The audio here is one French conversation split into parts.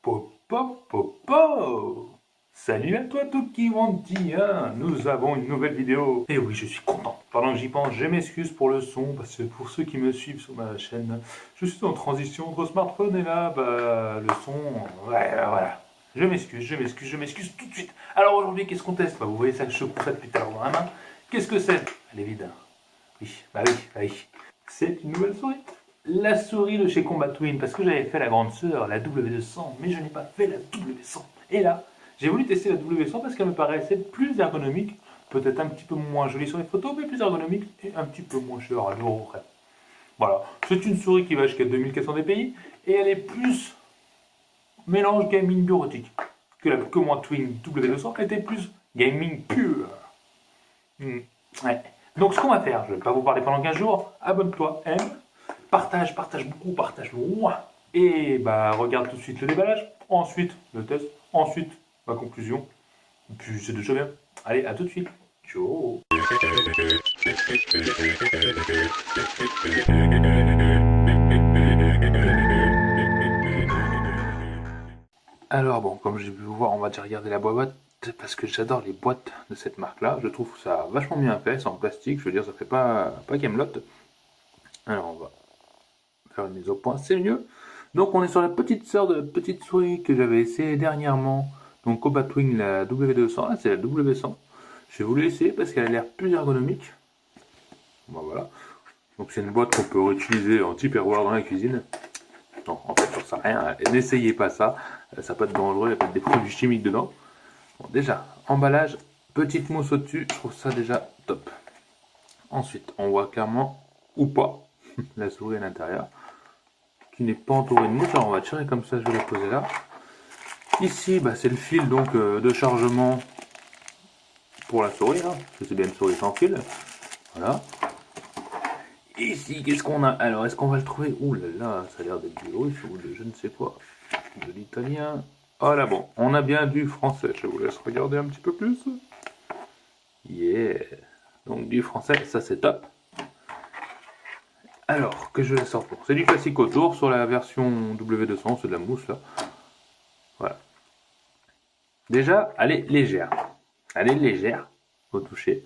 Popo, popo. Salut à toi tout qui dit, hein. Nous avons une nouvelle vidéo. Et oui, je suis content. Pendant que j'y pense, je m'excuse pour le son, parce que pour ceux qui me suivent sur ma chaîne, je suis en transition entre smartphone et là, le son, voilà. Je m'excuse tout de suite. Alors aujourd'hui, qu'est-ce qu'on teste? Vous voyez ça que je coupe ça depuis tout à l'heure dans la main. Qu'est-ce que c'est? Elle est vide. Oui, oui. C'est une nouvelle souris. La souris de chez Combat Twin, parce que j'avais fait la grande sœur, la W200, mais je n'ai pas fait la W100. Et là, j'ai voulu tester la W100 parce qu'elle me paraissait plus ergonomique, peut-être un petit peu moins jolie sur les photos, mais plus ergonomique et un petit peu moins cher à l'euro près. Voilà, c'est une souris qui va jusqu'à 2400 dpi et elle est plus mélange gaming bureautique que la Combat Twin W200 était plus gaming pur. Ouais. Donc ce qu'on va faire, je ne vais pas vous parler pendant 15 jours, abonne-toi, aime, partage beaucoup, partage-moi. Et regarde tout de suite le déballage, ensuite le test, ensuite ma conclusion. Et puis c'est déjà bien. Allez, à tout de suite. Ciao. Alors bon, comme j'ai pu vous voir, on va déjà regarder la boîte parce que j'adore les boîtes de cette marque-là. Je trouve ça vachement bien fait, c'est en plastique. Je veux dire, ça fait pas Camelot. Alors on va faire une mise au point, c'est mieux. Donc on est sur la petite sœur de la petite souris que j'avais essayé dernièrement. Donc Combat Wing, la W200, là c'est la W100. Je vais vous l'essayer parce qu'elle a l'air plus ergonomique. Voilà. Donc c'est une boîte qu'on peut réutiliser en Tupperware dans la cuisine. Non, en fait, ça sert à rien. N'essayez pas ça. Ça peut être dangereux, il y a peut-être des produits chimiques dedans. Bon, déjà, emballage, petite mousse au-dessus, je trouve ça déjà top. Ensuite, on voit clairement, ou pas, la souris à l'intérieur, qui n'est pas entourée de mousse. Alors on va tirer comme ça, je vais la poser là. Ici, c'est le fil donc de chargement pour la souris, hein, parce que c'est bien une souris sans fil. Voilà. Ici, qu'est-ce qu'on a? Alors, est-ce qu'on va le trouver? Ouh là là, ça a l'air d'être du russe ou de je ne sais quoi. De l'italien. Ah là bon, on a bien du français. Je vous laisse regarder un petit peu plus. Yeah. Donc du français, ça c'est top. Alors, que je la sorte pour. C'est du classique autour sur la version W200, c'est de la mousse là. Voilà. Déjà, elle est légère. Elle est légère au toucher.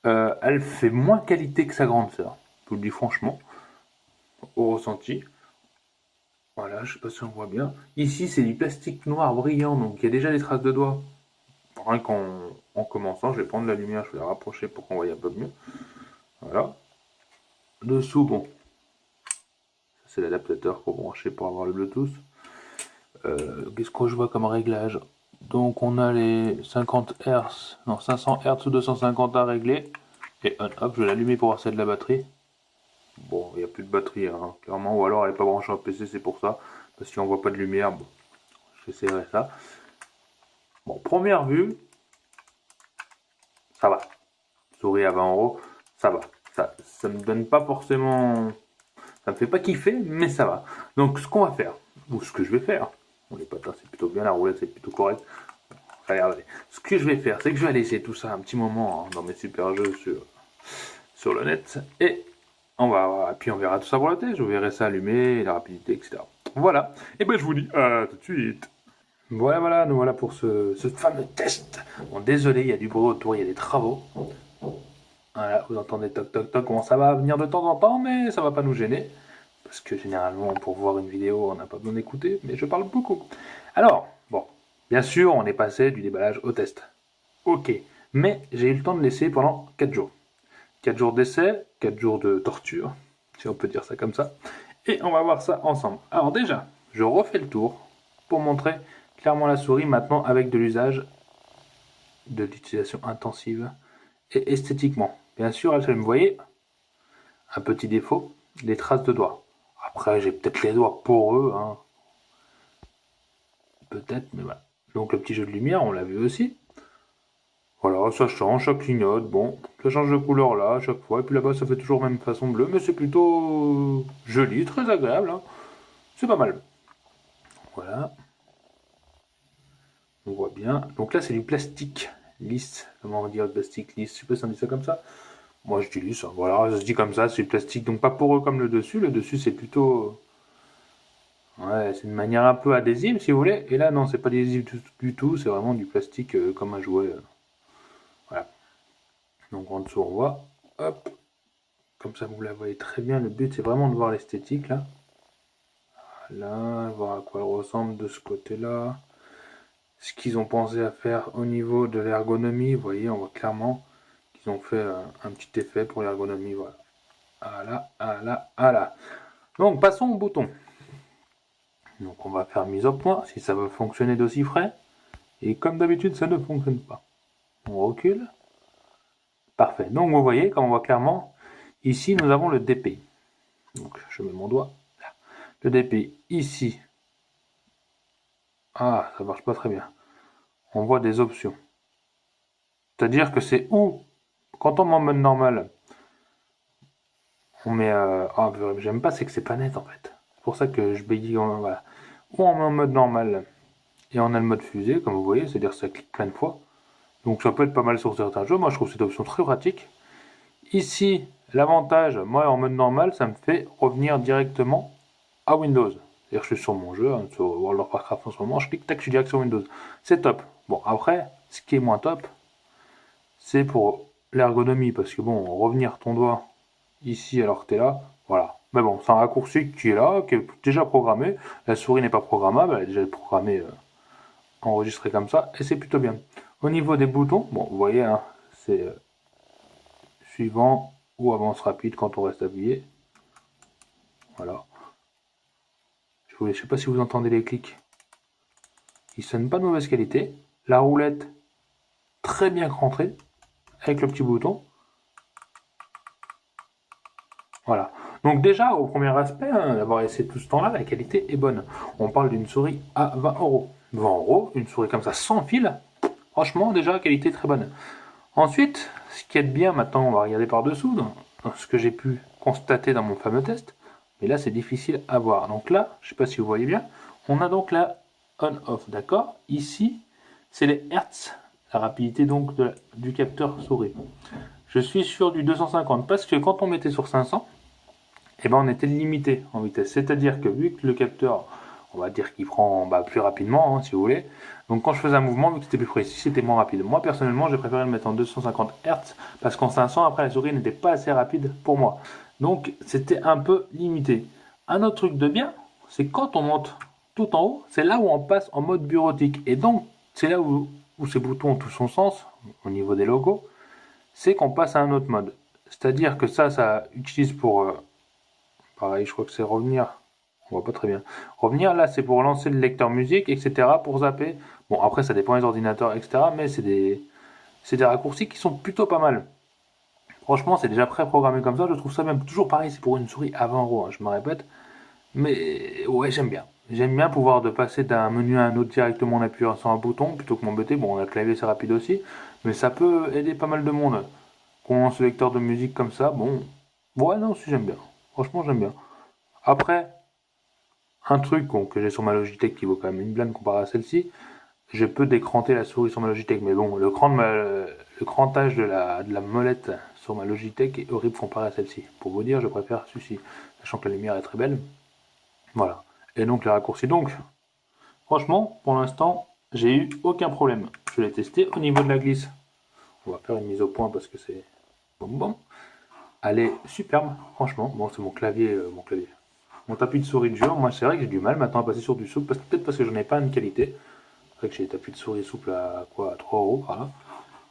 Elle fait moins qualité que sa grande sœur. Je vous le dis franchement. Au ressenti. Voilà, je sais pas si on voit bien. Ici, c'est du plastique noir brillant, donc il y a déjà des traces de doigts. Rien qu'en commençant, je vais prendre la lumière, je vais la rapprocher pour qu'on voie un peu mieux. Voilà. Dessous, bon, c'est l'adaptateur pour brancher pour avoir le Bluetooth. Qu'est-ce que je vois comme réglage? Donc on a les 50 Hz, non 500 Hz ou 250 à régler. Et hop, je vais l'allumer pour voir si c'est de la batterie. Bon, il n'y a plus de batterie, hein, clairement, ou alors elle n'est pas branchée en PC, c'est pour ça. Parce qu'on voit pas de lumière, bon, j'essaierai ça. Bon, première vue, ça va. Souris à 20 €, ça va. Ça me donne pas forcément. Ça me fait pas kiffer, mais ça va. Donc ce qu'on va faire, ou ce que je vais faire, les patins c'est plutôt bien, la roulette c'est plutôt correct. Regardez. Ce que je vais faire, c'est que je vais laisser tout ça un petit moment dans mes super jeux sur le net. Et puis on verra tout ça pour la tête. Je verrai ça allumer, la rapidité, etc. Voilà. Et ben je vous dis à tout de suite. Voilà, nous voilà pour ce fameux test. Bon, désolé, il y a du bruit autour, il y a des travaux. Voilà, vous entendez toc toc toc, comment ça va venir de temps en temps, mais ça va pas nous gêner. Parce que généralement, pour voir une vidéo, on n'a pas besoin d'écouter, mais je parle beaucoup. Alors, bon, bien sûr, on est passé du déballage au test. Ok, mais j'ai eu le temps de laisser pendant 4 jours. 4 jours d'essai, 4 jours de torture, si on peut dire ça comme ça. Et on va voir ça ensemble. Alors déjà, je refais le tour pour montrer clairement la souris maintenant avec de l'usage, de l'utilisation intensive et esthétiquement. Bien sûr, vous me voyez, un petit défaut, les traces de doigts. Après, j'ai peut-être les doigts poreux, hein. Peut-être, mais voilà. Donc le petit jeu de lumière, on l'a vu aussi. Voilà, ça change, ça clignote, bon, ça change de couleur là à chaque fois. Et puis là-bas, ça fait toujours la même façon bleue, mais c'est plutôt joli, très agréable, hein. C'est pas mal. Voilà. On voit bien. Donc là, c'est du plastique lisse. Comment on dit plastique lisse? Je sais pas si on dit ça comme ça. Moi, je dis lisse. Voilà, ça se dit comme ça, c'est du plastique. Donc pas poreux comme le dessus. Le dessus, c'est plutôt. Ouais, c'est une manière un peu adhésive si vous voulez. Et là, non, c'est pas adhésif du tout, c'est vraiment du plastique comme un jouet. Voilà. Donc en dessous, on voit. Hop, comme ça vous la voyez très bien. Le but, c'est vraiment de voir l'esthétique là. Là, voir à quoi elle ressemble de ce côté-là. Ce qu'ils ont pensé à faire au niveau de l'ergonomie, vous voyez, on voit clairement qu'ils ont fait un petit effet pour l'ergonomie. Voilà. Voilà, voilà, voilà. Donc passons au bouton. Donc on va faire mise au point, si ça veut fonctionner d'aussi frais. Et comme d'habitude, ça ne fonctionne pas. On recule. Parfait. Donc vous voyez, comme on voit clairement, ici nous avons le DPI. Donc je mets mon doigt là. Le DPI ici. Ah, ça marche pas très bien. On voit des options. C'est-à-dire que c'est où, quand on met en mode normal, on met. Ah, j'aime pas, c'est que c'est pas net en fait. C'est pour ça que je bégaye. Voilà. Ou on met en mode normal et on a le mode fusée, comme vous voyez, c'est-à-dire que ça clique plein de fois. Donc ça peut être pas mal sur certains jeux. Moi je trouve cette option très pratique. Ici, l'avantage, moi en mode normal, ça me fait revenir directement à Windows. C'est-à-dire que je suis sur mon jeu, sur World of Warcraft en ce moment, je clique, tac, je suis direct sur Windows. C'est top. Bon, après, ce qui est moins top, c'est pour l'ergonomie, parce que bon, revenir ton doigt ici alors que tu es là, voilà. Mais bon, c'est un raccourci qui est là, qui est déjà programmé. La souris n'est pas programmable, elle est déjà programmée, enregistrée comme ça, et c'est plutôt bien. Au niveau des boutons, bon, vous voyez, hein, c'est suivant ou avance rapide quand on reste appuyé. Voilà. Je sais pas si vous entendez les clics. Ils sonnent pas de mauvaise qualité. La roulette, très bien rentrée, avec le petit bouton. Voilà. Donc déjà, au premier aspect, hein, d'avoir essayé tout ce temps-là, la qualité est bonne. On parle d'une souris à 20 euros. 20 euros, une souris comme ça sans fil, franchement, déjà, la qualité est très bonne. Ensuite, ce qui est bien, maintenant, on va regarder par-dessous, dans ce que j'ai pu constater dans mon fameux test. Mais là, c'est difficile à voir. Donc là, je ne sais pas si vous voyez bien, on a donc la on-off, d'accord. Ici, c'est les hertz, la rapidité donc du capteur souris. Je suis sur du 250 parce que quand on mettait sur 500, eh ben on était limité en vitesse. C'est-à-dire que vu que le capteur, on va dire qu'il prend plus rapidement, hein, si vous voulez, donc quand je faisais un mouvement, vu que c'était plus précis, c'était moins rapide. Moi personnellement, j'ai préféré le mettre en 250 Hz parce qu'en 500, après la souris n'était pas assez rapide pour moi. Donc c'était un peu limité. Un autre truc de bien, c'est quand on monte tout en haut, c'est là où on passe en mode bureautique. Et donc c'est là où ces boutons ont tout son sens au niveau des logos, c'est qu'on passe à un autre mode. C'est-à-dire que ça utilise pour pareil, je crois que c'est revenir. On voit pas très bien. Revenir, là, c'est pour lancer le lecteur musique, etc. Pour zapper. Bon, après, ça dépend des ordinateurs, etc. Mais c'est des raccourcis qui sont plutôt pas mal. Franchement, c'est déjà pré-programmé comme ça. Je trouve ça même toujours pareil. C'est pour une souris à 20 euros, hein, je me répète. Mais ouais, j'aime bien. J'aime bien pouvoir de passer d'un menu à un autre directement en appuyant sur un bouton plutôt que m'embêter. Bon, le clavier, c'est rapide aussi. Mais ça peut aider pas mal de monde. Qu'on lance le lecteur de musique comme ça, bon. Ouais, non, si j'aime bien. Franchement, j'aime bien. Après, un truc que j'ai sur ma Logitech qui vaut quand même une blinde comparé à celle-ci, je peux décranter la souris sur ma Logitech, mais bon, le crantage de la molette sur ma Logitech est horrible comparé à celle-ci. Pour vous dire, je préfère celui-ci, sachant que la lumière est très belle. Voilà. Et donc les raccourcis. Donc, franchement, pour l'instant, j'ai eu aucun problème. Je l'ai testé au niveau de la glisse. On va faire une mise au point parce que c'est bon. Elle est superbe, franchement. Bon, c'est mon clavier, mon tapis de souris dur, moi c'est vrai que j'ai du mal maintenant à passer sur du souple, peut-être parce que j'en ai pas une qualité. C'est vrai que j'ai des tapis de souris souples à quoi, à 3 euros par là.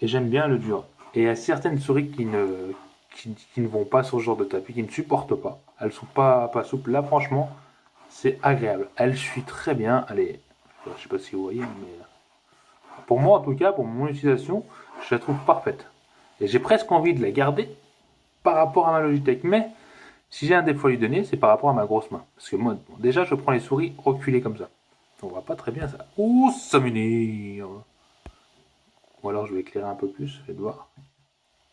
Et j'aime bien le dur. Et il y a certaines souris qui ne vont pas sur ce genre de tapis, qui ne supportent pas. Elles sont pas souples. Là franchement, c'est agréable. Elle suit très bien. Allez, je sais pas si vous voyez, mais pour moi en tout cas, pour mon utilisation, je la trouve parfaite. Et j'ai presque envie de la garder par rapport à ma Logitech. Mais si j'ai un défaut à lui donner, c'est par rapport à ma grosse main. Parce que moi, bon, déjà, je prends les souris reculées comme ça. On voit pas très bien ça. Ouh, ça m'énerve. Ou alors je vais éclairer un peu plus, faites voir.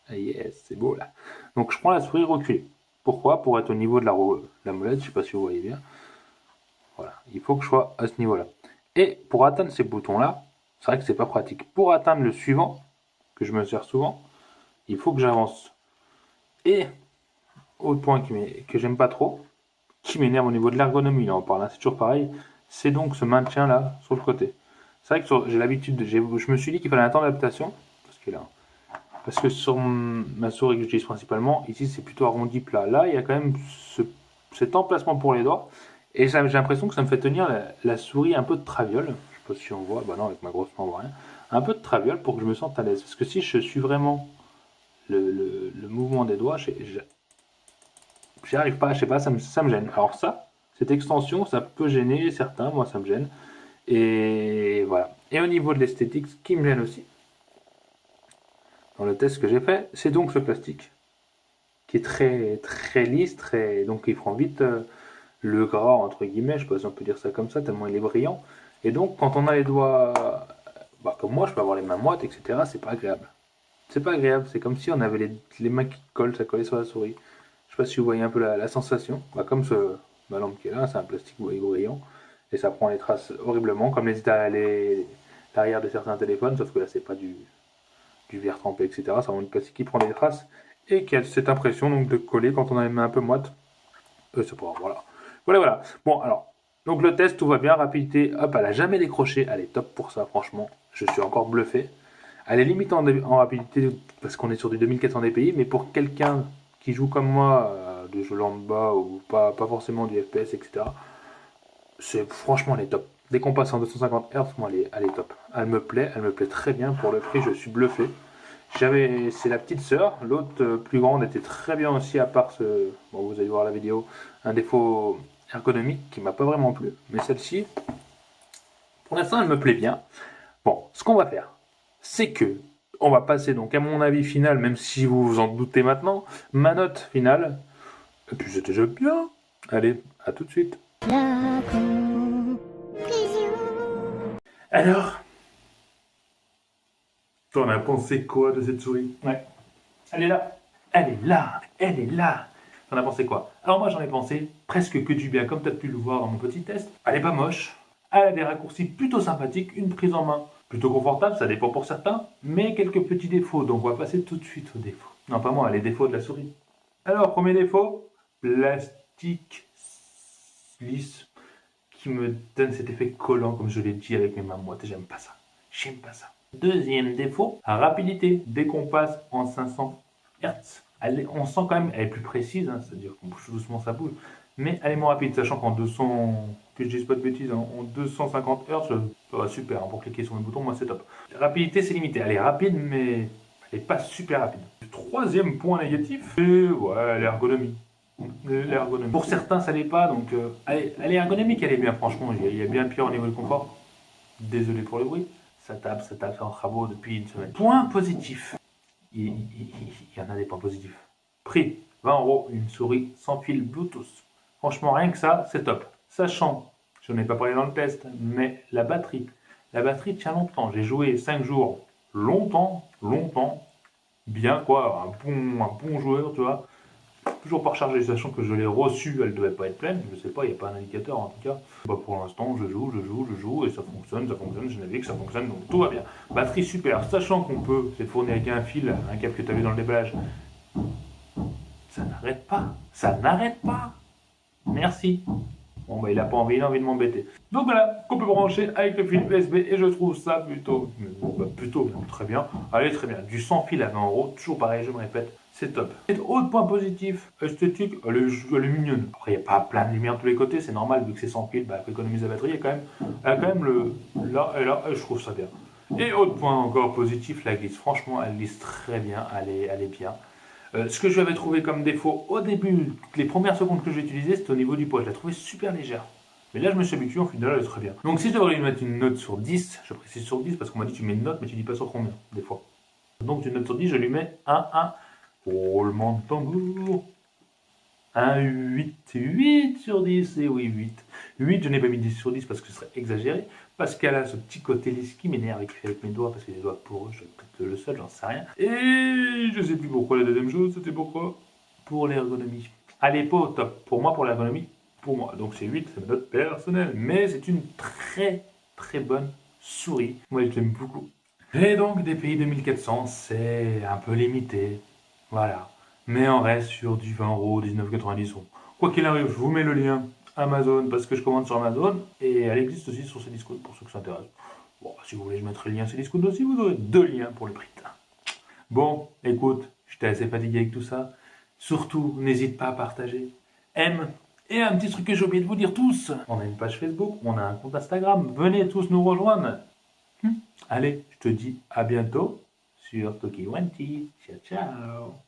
Ah yes, c'est beau là. Donc je prends la souris reculée. Pourquoi? Pour être au niveau de la molette, je sais pas si vous voyez bien. Voilà, il faut que je sois à ce niveau-là. Et pour atteindre ces boutons-là, c'est vrai que c'est pas pratique. Pour atteindre le suivant, que je me sers souvent, il faut que j'avance. Et autre point que j'aime pas trop, qui m'énerve au niveau de l'ergonomie, là on parle, hein, c'est toujours pareil, c'est donc ce maintien là sur le côté. C'est vrai que j'ai l'habitude, je me suis dit qu'il fallait un temps d'adaptation, parce que sur ma souris que j'utilise principalement, ici c'est plutôt arrondi plat. Là il y a quand même cet emplacement pour les doigts, et j'ai l'impression que ça me fait tenir la souris un peu de traviole. Je sais pas si on voit, bah non avec ma grosse main on voit rien. Un peu de traviole pour que je me sente à l'aise. Parce que si je suis vraiment le mouvement des doigts, j'y arrive pas, je sais pas, ça me gêne. Alors ça, cette extension, ça peut gêner certains, moi ça me gêne. Et voilà. Et au niveau de l'esthétique, ce qui me gêne aussi, dans le test que j'ai fait, c'est donc ce plastique qui est très très lisse, donc il prend vite le gras entre guillemets, je sais pas si on peut dire ça comme ça, tellement il est brillant. Et donc quand on a les doigts, bah, comme moi, je peux avoir les mains moites, etc. C'est pas agréable. C'est pas agréable, c'est comme si on avait les mains qui collent, ça collait sur la souris. Je sais pas si vous voyez un peu la sensation. Bah, comme ma lampe qui est là, c'est un plastique brillant. Et ça prend les traces horriblement, comme l'arrière de certains téléphones, sauf que là c'est pas du verre trempé, etc. C'est vraiment du plastique qui prend les traces et qui a cette impression donc de coller quand on a les mains un peu moites. C'est pas voilà. Voilà. Bon alors, donc le test, tout va bien, rapidité, hop, elle a jamais décroché, elle est top pour ça, franchement. Je suis encore bluffé. Elle est limitée en rapidité parce qu'on est sur du 2400 dpi, mais pour quelqu'un qui joue comme moi, de jeux lambda ou pas forcément du FPS, etc., franchement, elle est top. Dès qu'on passe en 250 Hz, moi, elle est top. Elle me plaît très bien. Pour le prix, je suis bluffé. C'est la petite sœur, l'autre plus grande était très bien aussi, à part bon, vous allez voir la vidéo, un défaut ergonomique qui m'a pas vraiment plu. Mais celle-ci, pour l'instant, elle me plaît bien. Bon, ce qu'on va faire, c'est que on va passer donc à mon avis final, même si vous vous en doutez maintenant, ma note finale. Et puis c'était déjà bien. Allez, à tout de suite. Alors, t'en as pensé quoi de cette souris? Ouais. Elle est là. Elle est là. Elle est là. T'en as pensé quoi? Alors moi j'en ai pensé presque que du bien, comme tu as pu le voir dans mon petit test. Elle est pas moche. Elle a des raccourcis plutôt sympathiques, une prise en main plutôt confortable, ça dépend pour certains, mais quelques petits défauts, donc on va passer tout de suite aux défauts. Non, pas moi, les défauts de la souris. Alors, premier défaut, plastique lisse qui me donne cet effet collant, comme je l'ai dit avec mes mains moites, et j'aime pas ça. J'aime pas ça. Deuxième défaut, rapidité. Dès qu'on passe en 500 Hz, on sent quand même, elle est plus précise, hein, c'est-à-dire qu'on bouge doucement, ça bouge, mais elle est moins rapide, sachant qu'en 200, que je dise pas de bêtises, hein, en 250 Hz, ça va super, hein, pour cliquer sur le bouton, moi c'est top. La rapidité c'est limité, elle est rapide, mais elle n'est pas super rapide. Le troisième point négatif, c'est ouais, l'ergonomie. L'ergonomie. Pour certains, ça l'est pas, donc elle est ergonomique, elle est bien, franchement, il y a bien pire au niveau du confort. Désolé pour le bruit, ça tape en travaux depuis une semaine. Point positif. Il y en a des points positifs. Prix 20 €, une souris sans fil Bluetooth. Franchement, rien que ça, c'est top. Sachant, je n'en ai pas parlé dans le test, mais la batterie tient longtemps. J'ai joué 5 jours, longtemps, bien quoi, un bon joueur, tu vois. Toujours pas rechargé, sachant que je l'ai reçue, elle devait pas être pleine, je sais pas, il n'y a pas un indicateur en tout cas. Bah pour l'instant, je joue, et ça fonctionne, je navigue, ça fonctionne, donc tout va bien. Batterie super, sachant qu'on peut, c'est fourni avec un fil, un câble que tu as vu dans le déballage. Ça n'arrête pas. Merci. Bon bah il a envie de m'embêter. Donc voilà, qu'on peut brancher avec le fil USB, et je trouve ça plutôt, très bien. Allez, très bien, du sans fil à 20 €, toujours pareil, je me répète. C'est top. Et autre point positif, esthétique, elle est mignonne. Après, il n'y a pas plein de lumière de tous les côtés, c'est normal, vu que c'est sans fil, bah, faut économiser la batterie, elle a quand même là et là, et je trouve ça bien. Et autre point encore positif, la glisse. Franchement, elle glisse très bien, elle est bien. Ce que je avais trouvé comme défaut au début, les premières secondes que j'ai utilisées, c'était au niveau du poids. Je la trouvais super légère. Mais là, je me suis habitué, en final, elle est très bien. Donc, si je devrais lui mettre une note sur 10, je précise sur 10 parce qu'on m'a dit tu mets une note, mais tu dis pas sur combien, des fois. Donc, une note sur 10, je lui mets un 1. Roulement de tambour. Un 8 sur 10, et oui, 8. 8, je n'ai pas mis 10 sur 10 parce que ce serait exagéré, parce qu'elle a ce petit côté lisse qui m'énerve avec mes doigts, parce que les doigts pour eux, je suis peut-être le seul, j'en sais rien. Et je sais plus pourquoi la deuxième chose, c'était pourquoi? Pour l'ergonomie. Elle n'est pas au top. Pour moi, pour l'ergonomie, pour moi. Donc c'est 8, c'est ma note personnelle. Mais c'est une très bonne souris. Moi, je l'aime beaucoup. Et donc, DPI 2400, c'est un peu limité. Voilà. Mais on reste sur du 20 €, 19,90 €. Quoi qu'il arrive, je vous mets le lien Amazon parce que je commande sur Amazon et elle existe aussi sur Cdiscount pour ceux que ça intéresse. Bon, si vous voulez, je mettrai le lien Cdiscount aussi, vous aurez 2 liens pour le prix d'un. Bon, écoute, j'étais assez fatigué avec tout ça. Surtout, n'hésite pas à partager. Aime. Et un petit truc que j'ai oublié de vous dire tous. On a une page Facebook, on a un compte Instagram. Venez tous nous rejoindre. Allez, je te dis à bientôt sur Toki Wanti. Ciao, ciao.